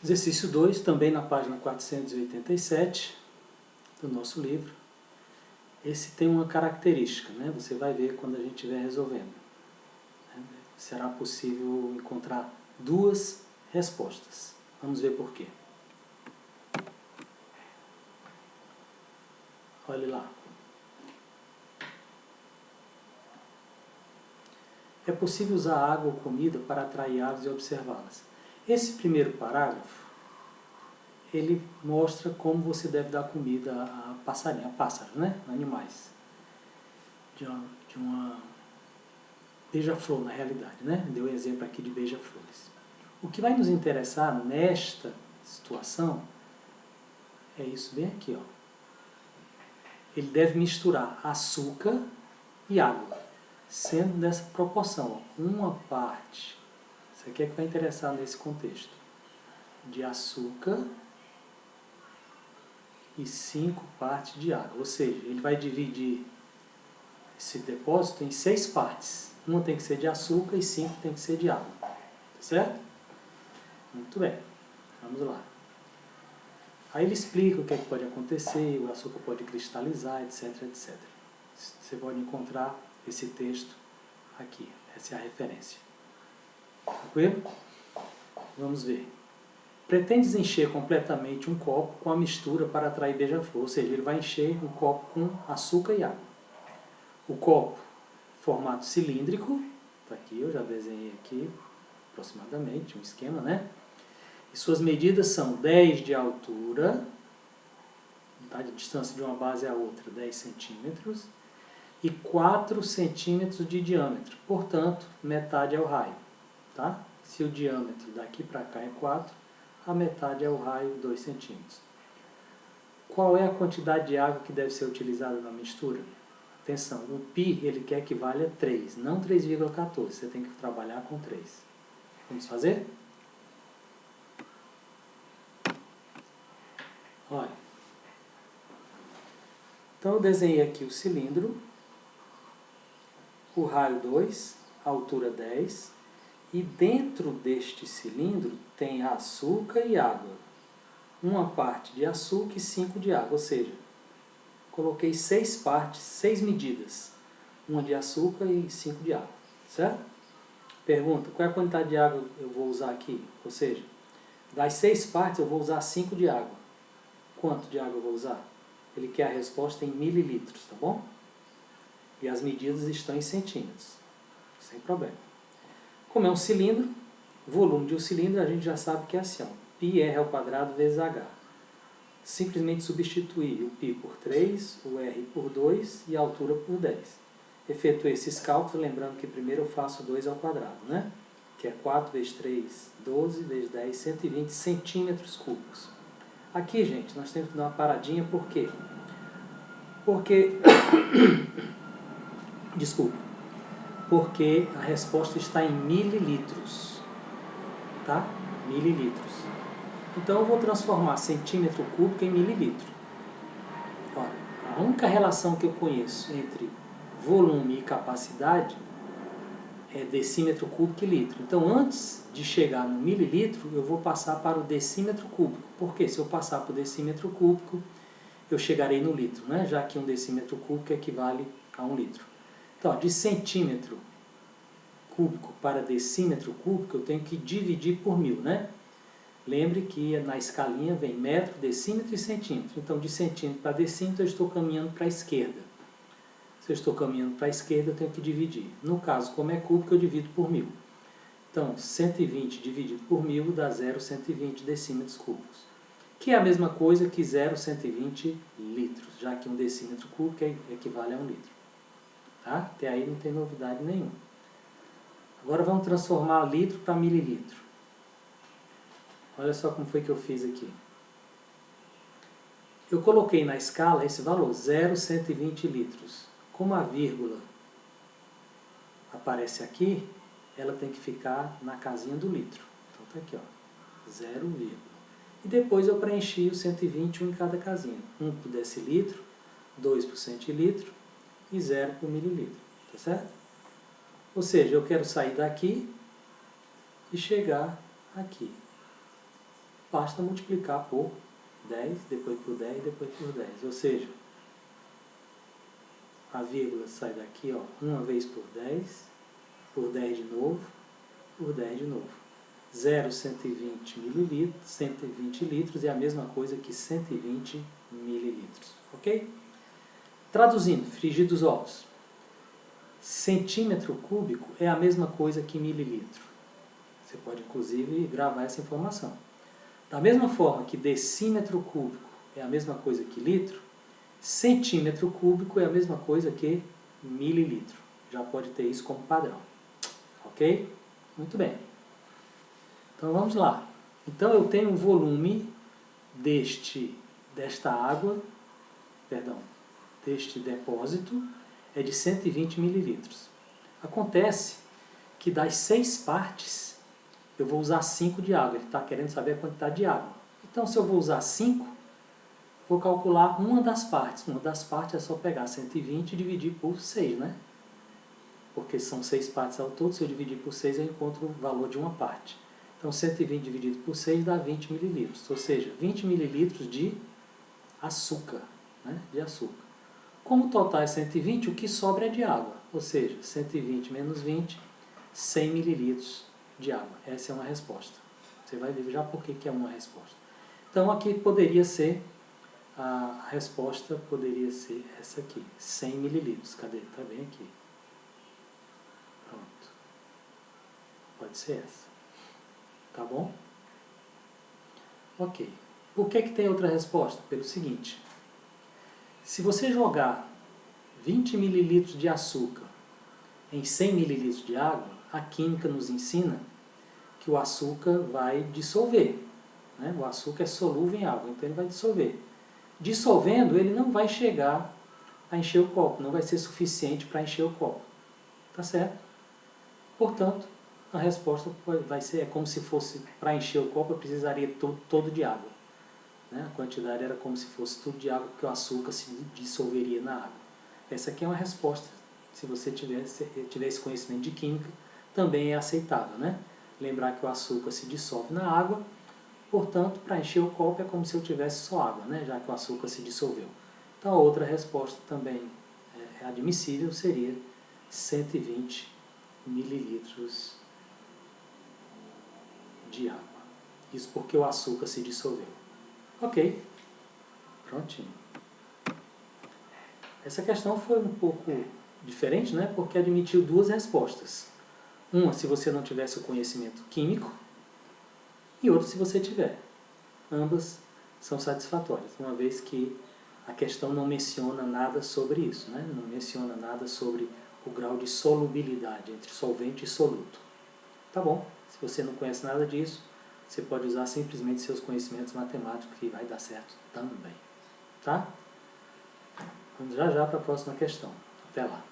Exercício 2, também na página 487 do nosso livro. Esse tem uma característica, né? Você vai ver quando a gente estiver resolvendo. Será possível encontrar duas respostas. Vamos ver por quê. Olhe lá. É possível usar água ou comida para atrair aves e observá-las. Esse primeiro parágrafo, ele mostra como você deve dar comida a pássaros, né? Animais. De uma beija-flor, na realidade, né? Deu um exemplo aqui de beija-flores. O que vai nos interessar nesta situação é isso bem aqui, ó. Ele deve misturar açúcar e água, sendo dessa proporção, ó, uma parte, isso aqui é que vai interessar nesse contexto, de açúcar e 5 partes de água. Ou seja, ele vai dividir esse depósito em 6 partes. Uma tem que ser de açúcar e 5 tem que ser de água. Tá certo? Muito bem. Vamos lá. Aí ele explica o que é que pode acontecer, o açúcar pode cristalizar, etc, etc. Você pode encontrar esse texto aqui. Essa é a referência. Tranquilo? Vamos ver. Pretende encher completamente um copo com a mistura para atrair beija-flor. Ou seja, ele vai encher um copo com açúcar e água. O copo, formato cilíndrico, está aqui, eu já desenhei aqui aproximadamente um esquema, né? E suas medidas são 10 de altura, tá? De distância de uma base à outra, 10 centímetros, e 4 centímetros de diâmetro. Portanto, metade é o raio. Tá? Se o diâmetro daqui para cá é 4, a metade é o raio, 2 centímetros. Qual é a quantidade de água que deve ser utilizada na mistura? Atenção, o π ele quer que valha 3, não 3,14. Você tem que trabalhar com 3. Vamos fazer? Olha. Então eu desenhei aqui o cilindro, o raio 2, a altura 10, e dentro deste cilindro tem açúcar e água. Uma parte de açúcar e 5 de água, ou seja, coloquei 6 partes, 6 medidas. Uma de açúcar e 5 de água, certo? Pergunta, qual é a quantidade de água eu vou usar aqui? Ou seja, das 6 partes eu vou usar 5 de água. Quanto de água eu vou usar? Ele quer a resposta em mililitros, tá bom? E as medidas estão em centímetros, sem problema. Como é um cilindro, o volume de um cilindro a gente já sabe que é assim, ó, πr² vezes h. Simplesmente substituir o π por 3, o r por 2 e a altura por 10. Efetuei esses cálculos, lembrando que primeiro eu faço 2 ao quadrado, né? Que é 4 vezes 3, 12 vezes 10, 120 centímetros cúbicos. Aqui, gente, nós temos que dar uma paradinha, por quê? Porque... Desculpa. Porque a resposta está em mililitros. Tá? Mililitros. Então eu vou transformar centímetro cúbico em mililitro. Olha, a única relação que eu conheço entre volume e capacidade é decímetro cúbico e litro. Então antes de chegar no mililitro, eu vou passar para o decímetro cúbico. Porque se eu passar para o decímetro cúbico, eu chegarei no litro, né? Já que um decímetro cúbico equivale a 1 litro. Então, de centímetro cúbico para decímetro cúbico, eu tenho que dividir por 1000, né? Lembre que na escalinha vem metro, decímetro e centímetro. Então, de centímetro para decímetro, eu estou caminhando para a esquerda. Se eu estou caminhando para a esquerda, eu tenho que dividir. No caso, como é cúbico, eu divido por 1000. Então, 120 dividido por 1000 dá 0,120 decímetros cúbicos. Que é a mesma coisa que 0,120 litros, já que um decímetro cúbico equivale a 1 litro. Tá? Até aí não tem novidade nenhuma. Agora vamos transformar litro para mililitro. Olha só como foi que eu fiz aqui. Eu coloquei na escala esse valor, 0,120 litros. Como a vírgula aparece aqui, ela tem que ficar na casinha do litro. Então está aqui, ó, 0, e depois eu preenchi o 120, um em cada casinha. 1 por decilitro, 2 por centilitro e 0 por mililitro. Tá certo? Ou seja, eu quero sair daqui e chegar aqui. basta multiplicar por 10, depois por 10, depois por 10. Ou seja, a vírgula sai daqui, ó, uma vez por 10 de novo, por 10 de novo. 0,120 mililitros, 120 litros é a mesma coisa que 120 mililitros, ok? Traduzindo, frigir dos ovos. Centímetro cúbico é a mesma coisa que mililitro. Você pode, inclusive, gravar essa informação. Da mesma forma que decímetro cúbico é a mesma coisa que litro, centímetro cúbico é a mesma coisa que mililitro. Já pode ter isso como padrão. Ok? Muito bem. Então vamos lá. Então eu tenho um volume deste depósito é de 120 mililitros. Acontece que das 6 partes eu vou usar 5 de água. Ele está querendo saber a quantidade de água. Então se eu vou usar 5, vou calcular uma das partes. Uma das partes é só pegar 120 e dividir por 6, né? Porque são 6 partes ao todo, se eu dividir por 6 eu encontro o valor de uma parte. Então 120 dividido por 6 dá 20 mililitros, ou seja, 20 mililitros de açúcar, né? De açúcar. Como o total é 120, o que sobra é de água, ou seja, 120 menos 20, 100 mililitros de água. Essa é uma resposta. Você vai ver já por que é uma resposta. Então aqui poderia ser, a resposta poderia ser essa aqui, 100 mililitros. Cadê? Está bem aqui. Pronto. Pode ser essa. Tá bom? Ok. Por que tem outra resposta? Pelo seguinte. Se você jogar 20 mililitros de açúcar em 100 mililitros de água, a química nos ensina que o açúcar vai dissolver, né? O açúcar é solúvel em água, então ele vai dissolver. Dissolvendo, ele não vai chegar a encher o copo, não vai ser suficiente para encher o copo. Tá certo? Portanto, a resposta vai ser, é como se fosse, para encher o copo eu precisaria todo de água. Né? A quantidade era como se fosse tudo de água, porque o açúcar se dissolveria na água. Essa aqui é uma resposta, se você tiver esse conhecimento de química, também é aceitável. Né? Lembrar que o açúcar se dissolve na água, portanto, para encher o copo é como se eu tivesse só água, né? Já que o açúcar se dissolveu. Então, a outra resposta também admissível seria 120 mililitros de água. Isso porque o açúcar se dissolveu. Ok. Prontinho. Essa questão foi um pouco diferente, né? Porque admitiu duas respostas. Uma, se você não tivesse o conhecimento químico, e outra, se você tiver. Ambas são satisfatórias, uma vez que a questão não menciona nada sobre isso, né? Não menciona nada sobre o grau de solubilidade entre solvente e soluto. Tá bom? Se você não conhece nada disso, você pode usar simplesmente seus conhecimentos matemáticos que vai dar certo também. Tá? Vamos já para a próxima questão. Até lá.